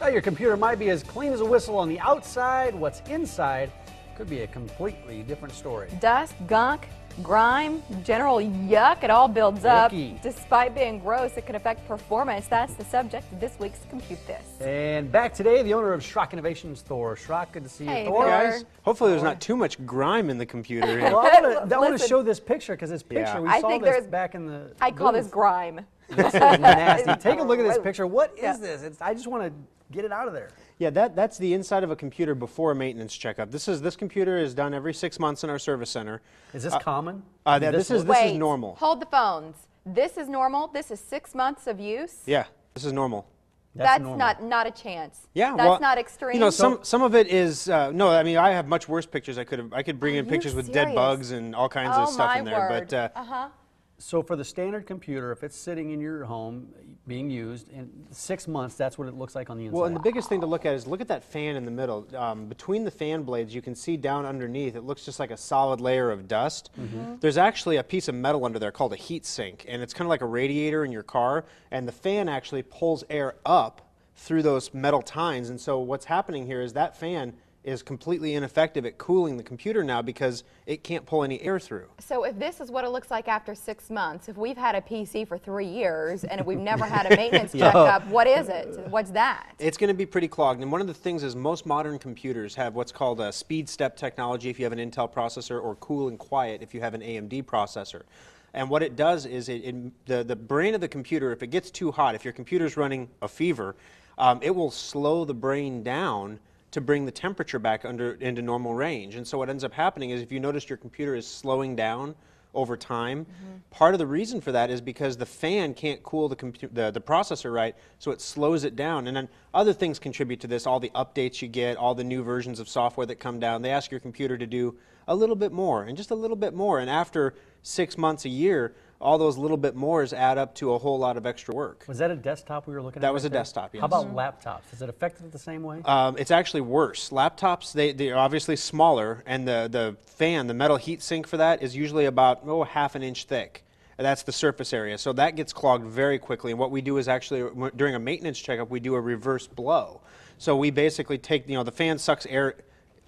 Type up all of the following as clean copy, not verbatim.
Well, your computer might be as clean as a whistle on the outside. What's inside could be a completely different story. Dust, gunk, grime, general yuck, it all builds up. Despite being gross, it can affect performance. That's the subject of this week's Compute This. And back today, the owner of Schrock Innovations, Thor. Schrock, good to see you, Hey, Thor. guys. Hopefully there's not too much grime in the computer. Well, I want to show this picture because this picture, Yeah. we I saw think this back in the I call this booth. grime. This is nasty. Take a look at this Gross. picture. What is Yeah. this? I just want to get it out of there. Yeah, that's the inside of a computer before a maintenance checkup. This computer is done every 6 months in our service center. Is this common? This is Wait, normal. hold the phones. This is normal? This is 6 months of use? Yeah, this is normal. That's normal. not a chance. Yeah, that's well, not extreme. You know, some of it is no. I mean, I have much worse pictures. I could bring in you pictures with dead serious? bugs and all kinds of stuff in there. Word. But So for the standard computer, if it's sitting in your home being used in 6 months, that's what it looks like on the inside. well, and the biggest thing to look at is look at that fan in the middle. Between the fan blades, you can see down underneath, it looks just like a solid layer of dust. There's actually a piece of metal under there called a heat sink, and it's kind of like a radiator in your car, and the fan actually pulls air up through those metal tines. And so what's happening here is that fan is completely ineffective at cooling the computer now because it can't pull any air through. So if this is what it looks like after 6 months, if we've had a PC for 3 years and if we've never had a maintenance checkup, what is it? What's that? It's going to be pretty clogged. And one of the things is most modern computers have what's called a speed step technology if you have an Intel processor, or cool and quiet if you have an AMD processor. And what it does is the brain of the computer, if it gets too hot, if your computer's running a fever, it will slow the brain down to bring the temperature back into normal range. And so what ends up happening is, if you notice your computer is slowing down over time, part of the reason for that is because the fan can't cool the processor right, so it slows it down. And then other things contribute to this, all the updates you get, all the new versions of software that come down. They ask your computer to do a little bit more, and just a little bit more. And after 6 months, a year, all those little bit mores add up to a whole lot of extra work. Was that a desktop we were looking at? That was right a there? desktop, yes. How about laptops? Is it affected the same way? It's actually worse. Laptops, they're obviously smaller, and the fan, the metal heat sink for that is usually about half an inch thick. And that's the surface area. So that gets clogged very quickly. And what we do is actually, during a maintenance checkup, we do a reverse blow. So we basically take, the fan sucks air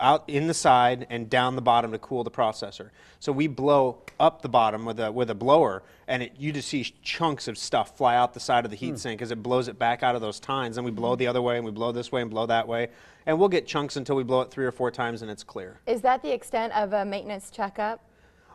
out in the side and down the bottom to cool the processor. So we blow up the bottom with a blower, and you just see chunks of stuff fly out the side of the heat sink as it blows it back out of those tines. And we blow the other way, and we blow this way, and blow that way. And we'll get chunks until we blow it 3 or 4 times and it's clear. Is that the extent of a maintenance checkup?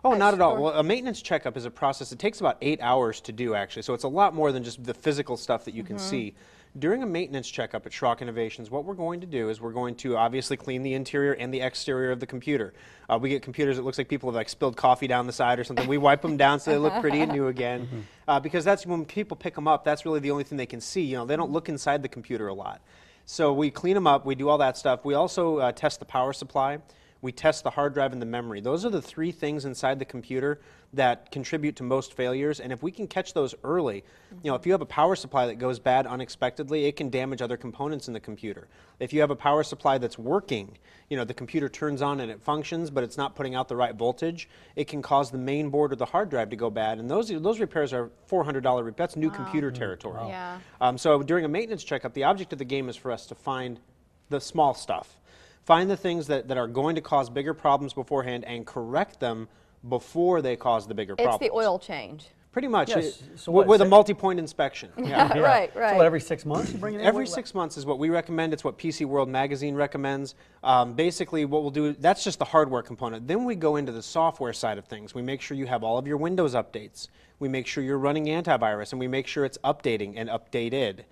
Oh, not at all. Well, a maintenance checkup is a process. It takes about 8 hours to do, actually. So it's a lot more than just the physical stuff that you can see. During a maintenance checkup at Schrock Innovations, what we're going to do is we're going to obviously clean the interior and the exterior of the computer. We get computers that looks like people have spilled coffee down the side or something. We wipe them down so they look pretty and new again. Because that's when people pick them up, that's really the only thing they can see. They don't look inside the computer a lot. So we clean them up, we do all that stuff. We also test the power supply. We test the hard drive and the memory. Those are the 3 things inside the computer that contribute to most failures. And if we can catch those early, if you have a power supply that goes bad unexpectedly, it can damage other components in the computer. If you have a power supply that's working, the computer turns on and it functions, but it's not putting out the right voltage, it can cause the main board or the hard drive to go bad. And those repairs are $400. That's new computer territory. Yeah. So during a maintenance checkup, the object of the game is for us to find the small stuff. Find the things that are going to cause bigger problems beforehand and correct them before they cause the bigger problems. It's the oil change. Pretty much, Yes. So with a multi-point inspection. Yeah. Right. So what, every 6 months you bring it in? Every 6 months is what we recommend. It's what PC World Magazine recommends. Basically, what we'll do, that's just the hardware component. Then we go into the software side of things. We make sure you have all of your Windows updates. We make sure you're running antivirus, and we make sure it's updating and updated.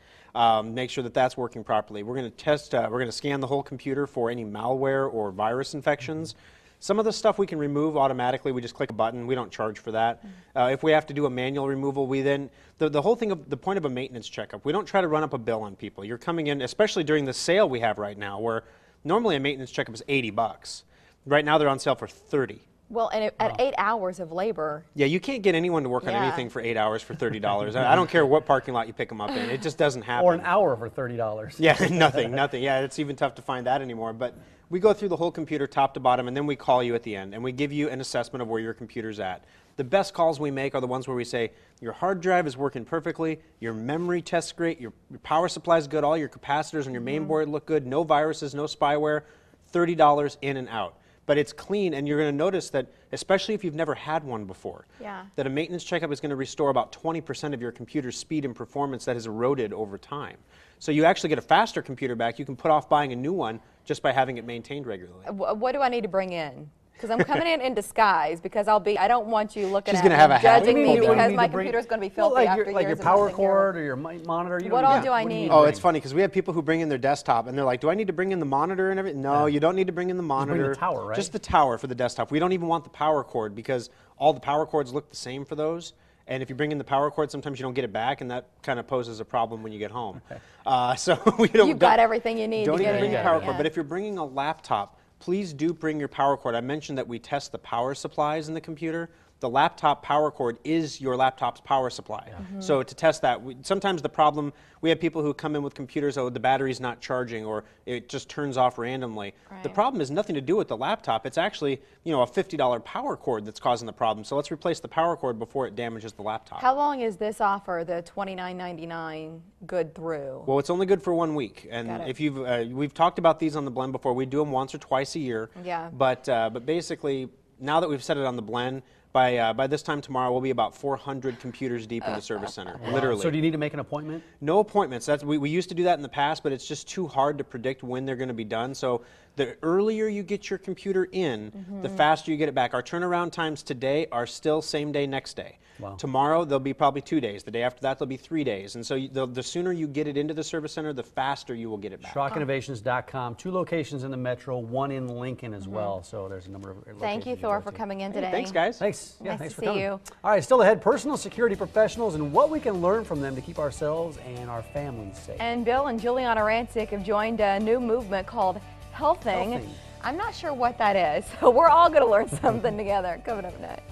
Make sure that that's working properly. We're going to test, we're going to scan the whole computer for any malware or virus infections. Some of the stuff we can remove automatically. We just click a button. We don't charge for that. If we have to do a manual removal, we then, the whole thing, the point of a maintenance checkup, we don't try to run up a bill on people. You're coming in, especially during the sale we have right now, where normally a maintenance checkup is $80. Right now they're on sale for $30. Well, and at 8 hours of labor. Yeah, you can't get anyone to work on anything for 8 hours for $30. I don't care what parking lot you pick them up in. It just doesn't happen. Or an hour for $30. Yeah, nothing. Yeah, it's even tough to find that anymore. But we go through the whole computer top to bottom, and then we call you at the end, and we give you an assessment of where your computer's at. The best calls we make are the ones where we say, your hard drive is working perfectly, your memory tests great, your power supply is good, all your capacitors on your main board look good, no viruses, no spyware, $30 in and out. But it's clean, and you're going to notice that, especially if you've never had one before, that a maintenance checkup is going to restore about 20% of your computer's speed and performance that has eroded over time. So you actually get a faster computer back. You can put off buying a new one just by having it maintained regularly. What do I need to bring in? Because I'm coming in disguise, because I don't want you looking at me, judging me, because my computer's going to be filthy after years like your power cord or your monitor. What all do I need? Oh, it's funny because we have people who bring in their desktop and they're like, do I need to bring in the monitor and everything? No, you don't need to bring in the monitor. Bring the tower, right? Just the tower for the desktop. We don't even want the power cord because all the power cords look the same for those. And if you bring in the power cord, sometimes you don't get it back, and that kind of poses a problem when you get home. So we don't. You've got everything you need to get in bring the here. power cord. But if you're bringing a laptop, please do bring your power cord. I mentioned that we test the power supplies in the computer. The laptop power cord is your laptop's power supply. So to test that, sometimes the problem, we have people who come in with computers, oh, the battery's not charging or it just turns off randomly. The problem has nothing to do with the laptop. It's actually, a $50 power cord that's causing the problem. So let's replace the power cord before it damages the laptop. How long is this offer, the $29.99, good through? Well, it's only good for 1 week. And if we've talked about these on the Blend before. We do them once or twice a year. But basically, now that we've set it on the Blend, by this time tomorrow, we'll be about 400 computers deep in the service center, literally. So do you need to make an appointment? No appointments. We used to do that in the past, but it's just too hard to predict when they're going to be done. So the earlier you get your computer in, the faster you get it back. Our turnaround times today are still same day, next day. Tomorrow, they'll be probably 2 days. The day after that, they'll be 3 days. And so the sooner you get it into the service center, the faster you will get it back. SchrockInnovations.com. 2 locations in the metro, 1 in Lincoln as well. So there's a number of locations. Thank you, Thor, for coming in today. Thanks, guys. Thanks. Yeah, nice thanks to for coming. see you. All right, still ahead, personal security professionals and what we can learn from them to keep ourselves and our families safe. And Bill and Juliana Rancic have joined a new movement called Healthing. I'm not sure what that is, so we're all going to learn something together. Coming up next.